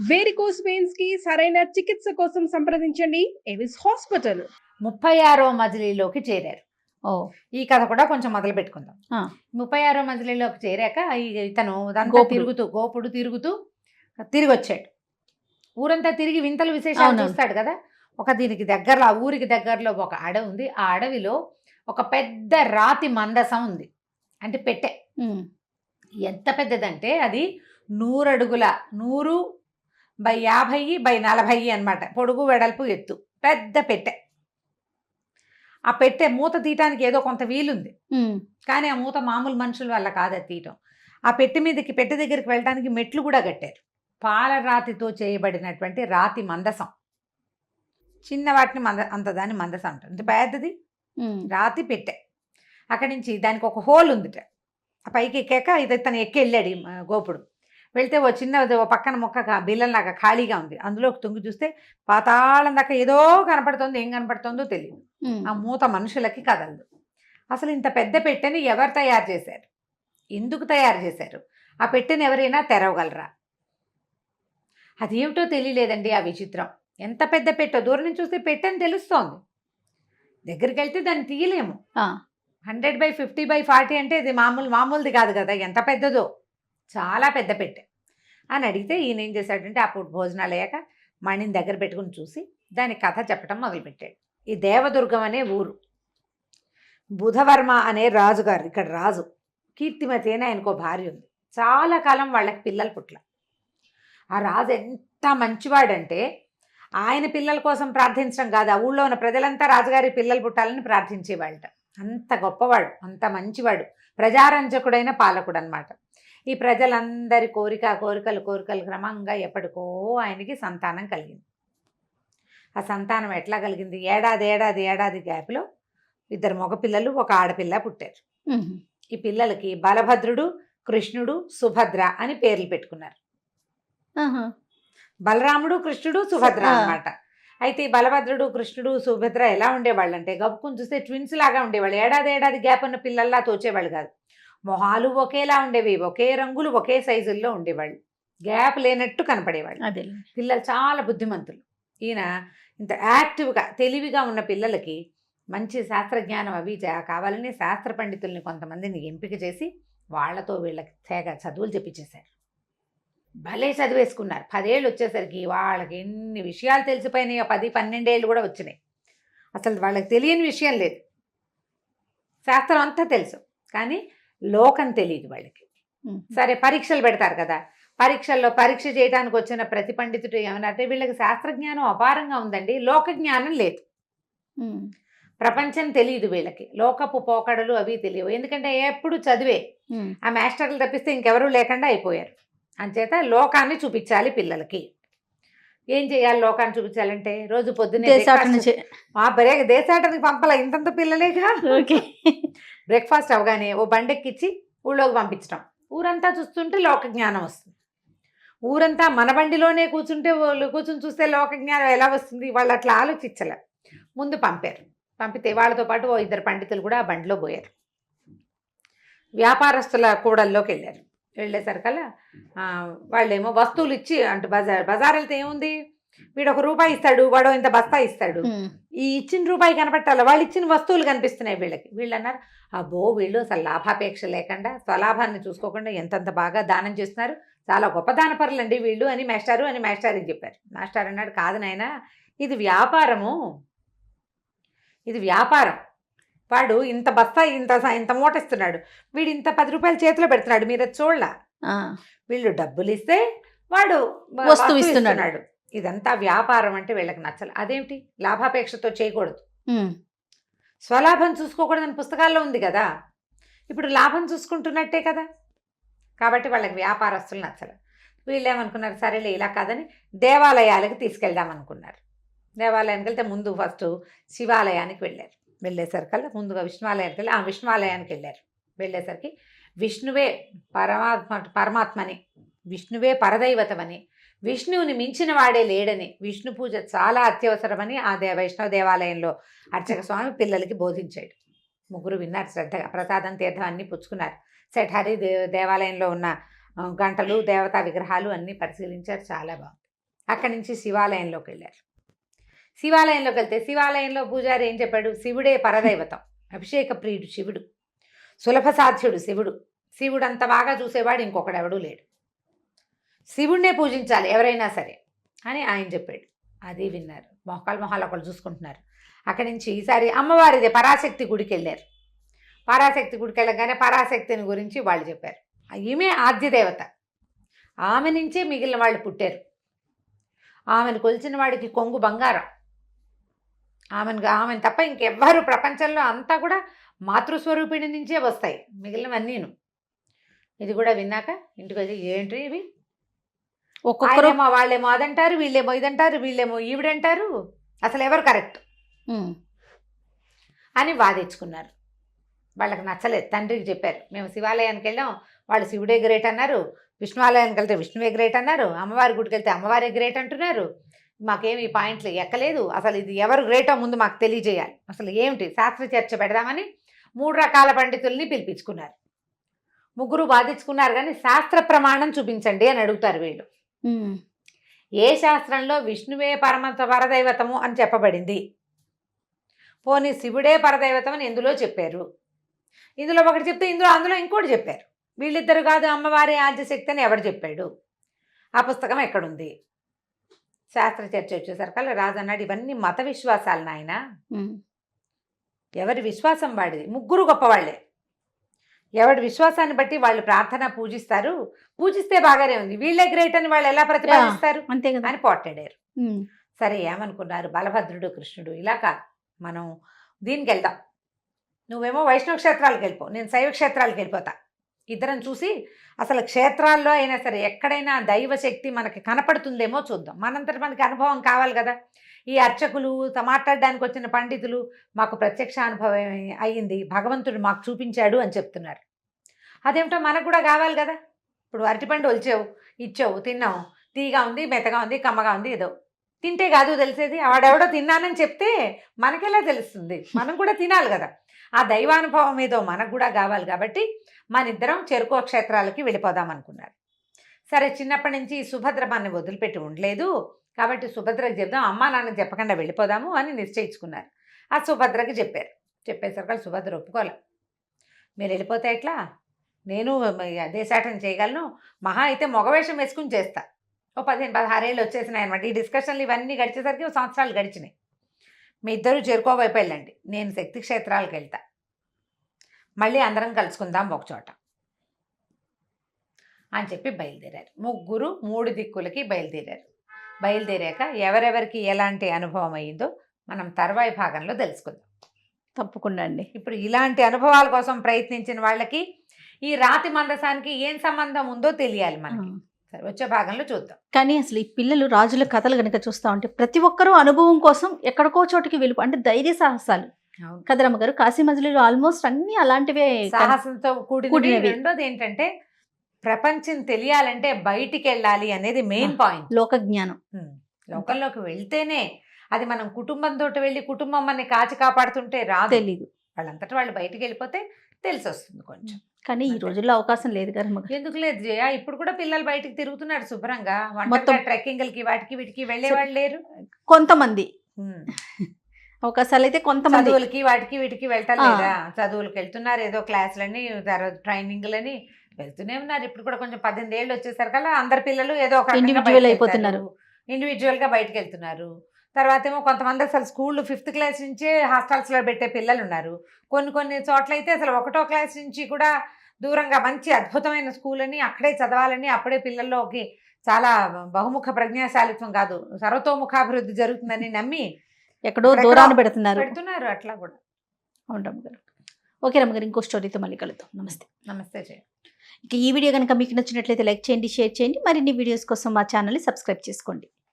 Varicose veins కి సరైన చికిత్స కోసం సంప్రదించండి ఎవిస్ హాస్పిటల్. 36వ మజిలీలోకి చేరారు. ఓ ఈ కథ కూడా కొంచెం మొదలు పెట్టుకుందాం. ఆ. 36వ మజిలీలోకి చేరాక ఇతను గోపుడు తిరుగుతూ తిరిగి వచ్చాడు. ఊరంతా తిరిగి వింతలు విశేషాలు అవునవును. చూస్తాడు కదా. దీనికి దగ్గరలో, ఆ ఊరికి దగ్గరలో ఒక అడవి ఉంది. ఆ అడవిలో ఒక పెద్ద రాతి మందసం ఉంది, అంటే పెట్టె. ఎంత పెద్దదంటే అది 100 అడుగుల 100x50x40 అనమాట. పొడుగు వెడల్పు ఎత్తు పెద్ద పెట్టె. ఆ పెట్టె మూత తీయటానికి ఏదో కొంత వీలుంది, కానీ ఆ మూత మామూలు మనుషుల వల్ల కాదు అది తీయటం. ఆ పెట్టె దగ్గరికి వెళ్ళడానికి మెట్లు కూడా కట్టారు. పాలరాతితో చేయబడినటువంటి రాతి మందసం. చిన్న వాటిని అంతదాన్ని మందసం అంటారు. అంటే పెద్దది రాతి పెట్టె. అక్కడి నుంచి దానికి ఒక హోల్ ఉందిట. ఆ పైకి ఎక్కాక తను ఎక్కి వెళ్ళాడు గోపుడు. వెళ్తే ఓ పక్కన మొక్క బిల్లంలాగా ఖాళీగా ఉంది. అందులోకి తుంగి చూస్తే పాతాళం దాకా ఏదో కనపడుతుంది. ఏం కనపడుతుందో తెలియదు. ఆ మూత మనుషులకి కదలదు. అసలు ఇంత పెద్ద పెట్టెని ఎవరు తయారు చేశారు, ఎందుకు తయారు చేశారు, ఆ పెట్టెని ఎవరైనా తెరవగలరా? అదేమిటో తెలియలేదండి ఆ విచిత్రం. ఎంత పెద్ద పెట్టె, దూరం నుంచి చూస్తే పెట్టెని తెలుస్తోంది, దగ్గరికి వెళ్తే దాన్ని తీయలేము. 100x50x40 అంటే ఇది మామూలుది కాదు కదా, ఎంత పెద్దదో, చాలా పెద్ద పెట్టె అని అడిగితే ఈయన ఏం చేశాడంటే అప్పుడు భోజనాలు అయ్యాక మణిని దగ్గర పెట్టుకుని చూసి దాని కథ చెప్పడం మొదలుపెట్టాడు. ఈ దేవదుర్గం అనే ఊరు, బుధవర్మ అనే రాజుగారు ఇక్కడ రాజు. కీర్తిమతి అని ఆయనకో భార్య ఉంది. చాలా కాలం వాళ్ళకి పిల్లలు పుట్ల. ఆ రాజు ఎంత మంచివాడంటే ఆయన పిల్లల కోసం ప్రార్థించడం కాదు, ఆ ఊళ్ళో ఉన్న ప్రజలంతా రాజుగారి పిల్లలు పుట్టాలని ప్రార్థించేవాళ్ళట. అంత గొప్పవాడు, అంత మంచివాడు, ప్రజారంజకుడైన పాలకుడు అనమాట. ఈ ప్రజలందరి కోరికలు క్రమంగా ఎప్పటికో ఆయనకి సంతానం కలిగింది. ఆ సంతానం ఎట్లా కలిగింది? ఏడాది గ్యాప్లో 2 మగపిల్లలు, 1 ఆడపిల్ల పుట్టారు. ఈ పిల్లలకి బలభద్రుడు, కృష్ణుడు, సుభద్ర అని పేర్లు పెట్టుకున్నారు. బలరాముడు, కృష్ణుడు, సుభద్ర అన్నమాట. అయితే ఈ బలభద్రుడు, కృష్ణుడు, సుభద్ర ఎలా ఉండేవాళ్ళు అంటే గబుక్కుని చూస్తే ట్విన్స్ లాగా ఉండేవాళ్ళు. ఏడాది గ్యాప్ ఉన్న పిల్లల్లా తోచేవాళ్ళు కాదు. మొహాలు ఒకేలా ఉండేవి, ఒకే రంగులు, ఒకే సైజుల్లో ఉండేవాళ్ళు, గ్యాప్ లేనట్టు కనపడేవాళ్ళు. పిల్లలు చాలా బుద్ధిమంతులు. ఈయన ఇంత యాక్టివ్గా తెలివిగా ఉన్న పిల్లలకి మంచి శాస్త్రజ్ఞానం అవి కావాలని శాస్త్ర పండితుల్ని కొంతమందిని ఎంపిక చేసి వాళ్ళతో వీళ్ళకి తెగ చదువులు చెప్పించేశారు. భలే చదివేసుకున్నారు. 10 ఏళ్ళు వచ్చేసరికి వాళ్ళకి ఎన్ని విషయాలు తెలిసిపోయినాయో, 10-12 ఏళ్ళు కూడా వచ్చినాయి. అసలు వాళ్ళకి తెలియని విషయం లేదు. శాస్త్రం అంతా తెలుసు, కానీ లోకం తెలియదు వాళ్ళకి. సరే, పరీక్షలు పెడతారు కదా, పరీక్షల్లో పరీక్ష చేయడానికి వచ్చిన ప్రతి పండితుడు ఏమన్నారంటే వీళ్ళకి శాస్త్రజ్ఞానం అపారంగా ఉందండి, లోక జ్ఞానం లేదు. ప్రపంచం తెలియదు వీళ్ళకి, లోకపు పోకడలు అవి తెలియవు. ఎందుకంటే ఎప్పుడు చదివే, ఆ మాస్టర్లు తప్పిస్తే ఇంకెవరూ లేకుండా అయిపోయారు. అంచేత లోకాన్ని చూపించాలి పిల్లలకి. ఏం చేయాలి లోకాన్ని చూపించాలంటే? రోజు పొద్దున్నే దేశాటనికి పంపాల, ఇంతంత పిల్లలేగా. బ్రేక్ఫాస్ట్ అవగానే ఓ బండెక్కిచ్చి ఊళ్ళోకి పంపించడం. ఊరంతా చూస్తుంటే లోక జ్ఞానం వస్తుంది. ఊరంతా మన బండిలోనే కూర్చుని చూస్తే లోక జ్ఞానం ఎలా వస్తుంది? వాళ్ళు అట్లా ఆలోచించలే. ముందు పంపారు. పంపితే వాళ్ళతో పాటు 2 పండితులు కూడా ఆ బండిలో పోయారు. వ్యాపారస్తుల కూడల్లోకి వెళ్ళారు. వెళ్ళేసరికల్లా వాళ్ళేమో వస్తువులు ఇచ్చి, అంటే బజార్ వెళ్తే ఏముంది, వీడు ₹1 ఇస్తాడు, వాడు ఇంత బస్తా ఇస్తాడు. ఈ ఇచ్చిన రూపాయి కనపట్టాలి, వాళ్ళు ఇచ్చిన వస్తువులు కనిపిస్తున్నాయి వీళ్ళకి. వీళ్ళు అన్నారు, అబ్బో వీళ్ళు అసలు లాభాపేక్ష లేకుండా స్వలాభాన్ని చూసుకోకుండా ఎంతంత బాగా దానం చేస్తున్నారు, చాలా గొప్ప దానపరులండి వీళ్ళు అని మాస్టారికి చెప్పారు. మాస్టర్ అన్నాడు, కాదు నాయనా, ఇది వ్యాపారము, ఇది వ్యాపారం. వాడు ఇంత బస్తా ఇంత మూట ఇస్తున్నాడు, వీడు ఇంత ₹10 చేతిలో పెడుతున్నాడు, మీరు అది చూడలా. వీళ్ళు డబ్బులు ఇస్తే వాడు వస్తువు ఇస్తున్నాడు. ఇదంతా వ్యాపారం అంటే వీళ్ళకి నచ్చలు. అదేమిటి, లాభాపేక్షతో చేయకూడదు, స్వలాభం చూసుకోకూడదని పుస్తకాల్లో ఉంది కదా. ఇప్పుడు లాభం చూసుకుంటున్నట్టే కదా. కాబట్టి వాళ్ళకి వ్యాపారస్తులు నచ్చలు. వీళ్ళు ఏమనుకున్నారు, సరేలే ఇలా కాదని దేవాలయాలకు తీసుకెళ్దాం అనుకున్నారు. దేవాలయానికి వెళ్తే ముందు ఫస్ట్ శివాలయానికి వెళ్ళారు. వెళ్ళేసరికల్లా ముందుగా విష్ణువాలయానికి వెళ్ళారు. వెళ్ళేసరికి విష్ణువే పరమాత్మని, విష్ణువే పరదైవతమని, విష్ణువుని మించిన వాడే లేడని, విష్ణు పూజ చాలా అత్యవసరమని ఆ వైష్ణవ దేవాలయంలో అర్చక స్వామి పిల్లలకి బోధించాడు. 3 విన్నారు శ్రద్ధగా. ప్రసాదం, తీర్థం అన్నీ పుచ్చుకున్నారు. సెఠారి దేవాలయంలో ఉన్న గంటలు, దేవతా విగ్రహాలు అన్నీ పరిశీలించారు. చాలా బాగుంది. అక్కడి నుంచి శివాలయంలోకి వెళ్ళారు. శివాలయంలోకి వెళ్తే శివాలయంలో పూజారి ఏం చెప్పాడు? శివుడే పరదైవతం, అభిషేక ప్రియుడు శివుడు, సులభ సాధ్యుడు శివుడు, శివుడు అంత బాగా చూసేవాడు ఇంకొకడు ఎవడూ లేడు, శివుడినే పూజించాలి ఎవరైనా సరే అని ఆయన చెప్పాడు. అది విన్నారు, మొహాలు ఒకళ్ళు చూసుకుంటున్నారు. అక్కడి నుంచి ఈసారి అమ్మవారిదే పరాశక్తి గుడికి వెళ్ళారు. పరాశక్తి గుడికి వెళ్ళగానే పరాశక్తిని గురించి వాళ్ళు చెప్పారు. ఈమె ఆద్యదేవత, ఆమె నుంచే మిగిలిన వాళ్ళు పుట్టారు, ఆమెను కొలిచిన వాడికి కొంగు బంగారం, ఆమెను తప్ప ఇంకెవ్వరు ప్రపంచంలో అంతా కూడా మాతృస్వరూపిణి నుంచే వస్తాయి మిగిలినవన్నీను. ఇది కూడా విన్నాక ఇంటికి వచ్చి ఏంటి ఇవి, ఒక్కొక్కరేమో వాళ్ళేమో అదంటారు, వీళ్ళేమో ఇదంటారు, వీళ్ళేమో ఈవిడంటారు, అసలు ఎవరు కరెక్ట్ అని వాదించుకున్నారు. వాళ్ళకి నచ్చలేదు. తండ్రికి చెప్పారు, మేము శివాలయానికి వెళ్ళాం, వాళ్ళు శివుడే గ్రేట్ అన్నారు, విష్ణువాలయానికి వెళ్తే విష్ణువే గ్రేట్ అన్నారు, అమ్మవారి గుడికి వెళ్తే అమ్మవారే గ్రేట్ అంటున్నారు, మాకేమి ఈ పాయింట్లు ఎక్కలేదు, అసలు ఇది ఎవరు గ్రేటో ముందు మాకు తెలియజేయాలి, అసలు ఏమిటి శాస్త్ర చర్చ పెడదామని 3 రకాల పండితుల్ని పిలిపించుకున్నారు. ముగ్గురు వాదించుకున్నారు, కానీ శాస్త్ర ప్రమాణం చూపించండి అని అడుగుతారు వీళ్ళు. ఏ శాస్త్రంలో విష్ణువే పరదైవతము అని చెప్పబడింది, పోనీ శివుడే పరదైవతం అని ఎందులో చెప్పారు, ఇందులో ఒకటి చెప్తే అందులో ఇంకోటి చెప్పారు, వీళ్ళిద్దరు కాదు అమ్మవారి ఆద్యశక్తి అని ఎవరు చెప్పాడు, ఆ పుస్తకం ఎక్కడుంది? శాస్త్ర చర్చ వచ్చేసరికల్లా రాజు అన్నాడు, ఇవన్నీ మత విశ్వాసాలు నాయన, ఎవరి విశ్వాసం వాడిది, ముగ్గురు గొప్పవాళ్లే, ఎవరి విశ్వాసాన్ని బట్టి వాళ్ళు ప్రార్థన పూజిస్తారు, పూజిస్తే బాగానే ఉంది, వీళ్ళే గ్రేట్ అని వాళ్ళు ఎలా ప్రతిపాదిస్తారు అంతే కదా అని పోట్లాడారు. సరే ఏమనుకున్నారు, బలభద్రుడు కృష్ణుడు ఇలా కాదు, మనం దీనికి వెళ్దాం, నువ్వేమో వైష్ణవ క్షేత్రాలకు వెళ్ళిపో, నేను శైవ క్షేత్రాలకు వెళ్ళిపోతా, ఇద్దరం చూసి అసలు క్షేత్రాల్లో అయినా సరే ఎక్కడైనా దైవశక్తి మనకి కనపడుతుందేమో చూద్దాం, మనంతటి మనకి అనుభవం కావాలి కదా. ఈ అర్చకులు మాట్లాడడానికి వచ్చిన పండితులు మాకు ప్రత్యక్ష అనుభవం అయ్యింది, భగవంతుడు మాకు చూపించాడు అని చెప్తున్నారు, అదేమిటో మనకు కూడా కావాలి కదా. ఇప్పుడు అరటిపండు ఒలిచావు, ఇచ్చావు, తిన్నావు, తీగా ఉంది, మెత్తగా ఉంది, కమ్మగా ఉంది, ఏదో తింటే కాదు తెలిసేది, వాడెవడో తిన్నానని చెప్తే మనకెలా తెలుస్తుంది, మనం కూడా తినాలి కదా. ఆ దైవానుభవం ఏదో మనకు కూడా కావాలి కాబట్టి మన ఇద్దరం చెరుకు క్షేత్రాలకి వెళ్ళిపోదాం అనుకున్నారు. సరే చిన్నప్పటి నుంచి సుభద్ర మనని వదిలిపెట్టి ఉండలేదు కాబట్టి సుభద్రకి చెప్దాం, అమ్మా నాన్నకి చెప్పకుండా వెళ్ళిపోదాము అని నిశ్చయించుకున్నారు. ఆ సుభద్రకి చెప్పారు. చెప్పేసరికి సుభద్ర ఒప్పుకోలే, మీరు వెళ్ళిపోతే ఎట్లా, నేను దేశాటన చేయగలను, మహా అయితే మగవేషం వేసుకుని చేస్తా, ఓ 15-16 ఏళ్ళు వచ్చేసినాయి అనమాట. ఈ డిస్కషన్లు ఇవన్నీ గడిచేసరికి 2 సంవత్సరాలు గడిచినాయి. మీ ఇద్దరు చేరుకోవైపు వెళ్ళండి, నేను శక్తి క్షేత్రాలకు వెళ్తా, మళ్ళీ అందరం కలుసుకుందాం ఒకచోట అని చెప్పి బయలుదేరారు. ముగ్గురు 3 దిక్కులకి బయలుదేరారు. బయలుదేరాక ఎవరెవరికి ఎలాంటి అనుభవం అయ్యిందో మనం తర్వాయి భాగంలో తెలుసుకుందాం. తప్పకుండా అండి. ఇప్పుడు ఇలాంటి అనుభవాల కోసం ప్రయత్నించిన వాళ్ళకి ఈ రాతి మందసానికి ఏం సంబంధం ఉందో తెలియాలి మనకి. సరే వచ్చే భాగంలో చూద్దాం. కానీ అసలు ఈ పిల్లలు రాజుల కథలు కనుక చూస్తూ ఉంటే ప్రతి ఒక్కరూ అనుభవం కోసం ఎక్కడికో చోటికి వెళ్ళిపో, అంటే ధైర్య సాహసాలు కదరమ్మ గారు. కాశీ మజిలీలో ఆల్మోస్ట్ అన్ని అలాంటివే, సాహసంతో కూడినవి. రెండోది ఏంటంటే ప్రపంచం తెలియాలంటే బయటికి వెళ్ళాలి అనేది మెయిన్ పాయింట్. లోక జ్ఞానం. లోకంలోకి వెళ్తేనే అది, మనం కుటుంబంతో వెళ్ళి కుటుంబం మనని కాచి కాపాడుతుంటే రాదు, తెలీదు. వాళ్ళంతటా వాళ్ళు బయటికి వెళ్ళిపోతే తెలిసి వస్తుంది కొంచెం. కానీ ఈ రోజుల్లో అవకాశం లేదు కదా. ఎందుకు లేదు జయ, ఇప్పుడు కూడా పిల్లలు బయటికి తిరుగుతున్నారు శుభ్రంగా, మొత్తం ట్రెక్కింగ్లకి వాటికి వీటికి వెళ్ళేవాళ్ళు లేరు. కొంతమంది అవకాశాలు అయితే కొంతమంది చదువులకి వాటికి వీటికి వెళ్తారు లేదా, చదువులకు వెళ్తున్నారు, ఏదో క్లాసులని తర్వాత ట్రైనింగ్లని వెళ్తూనే ఉన్నారు. ఇప్పుడు కూడా కొంచెం 18 ఏళ్ళు వచ్చేసరికల్లా అందరి పిల్లలు ఏదో ఒక ఇండివిజువల్ అయిపోతున్నారు, ఇండివిజువల్ గా బయటకు వెళ్తున్నారు. తర్వాత ఏమో కొంతమంది అసలు స్కూల్ 5th క్లాస్ నుంచే హాస్టల్స్ లో పెట్టే పిల్లలు ఉన్నారు. కొన్ని చోట్ల అయితే అసలు 1వ క్లాస్ నుంచి కూడా దూరంగా మంచి అద్భుతమైన స్కూల్ అని అక్కడే చదవాలని, అప్పుడే పిల్లల్లోకి చాలా బహుముఖ ప్రజ్ఞాశాలిత్వం కాదు సర్వతోముఖాభివృద్ధి జరుగుతుందని నమ్మి ఎక్కడో దూరాన్ని పెడుతున్నారు. అట్లా కూడా. అవును రమ్మగారు. ఓకే రమ్మగారు, ఇంకో స్టోరీతో మళ్ళీ కలుద్దాం. నమస్తే. నమస్తే జయ. ఇక ఈ వీడియో కనుక మీకు నచ్చినట్లయితే లైక్ చేయండి, షేర్ చేయండి. మరిన్ని వీడియోస్ కోసం మా ఛానల్ని సబ్స్క్రైబ్ చేసుకోండి.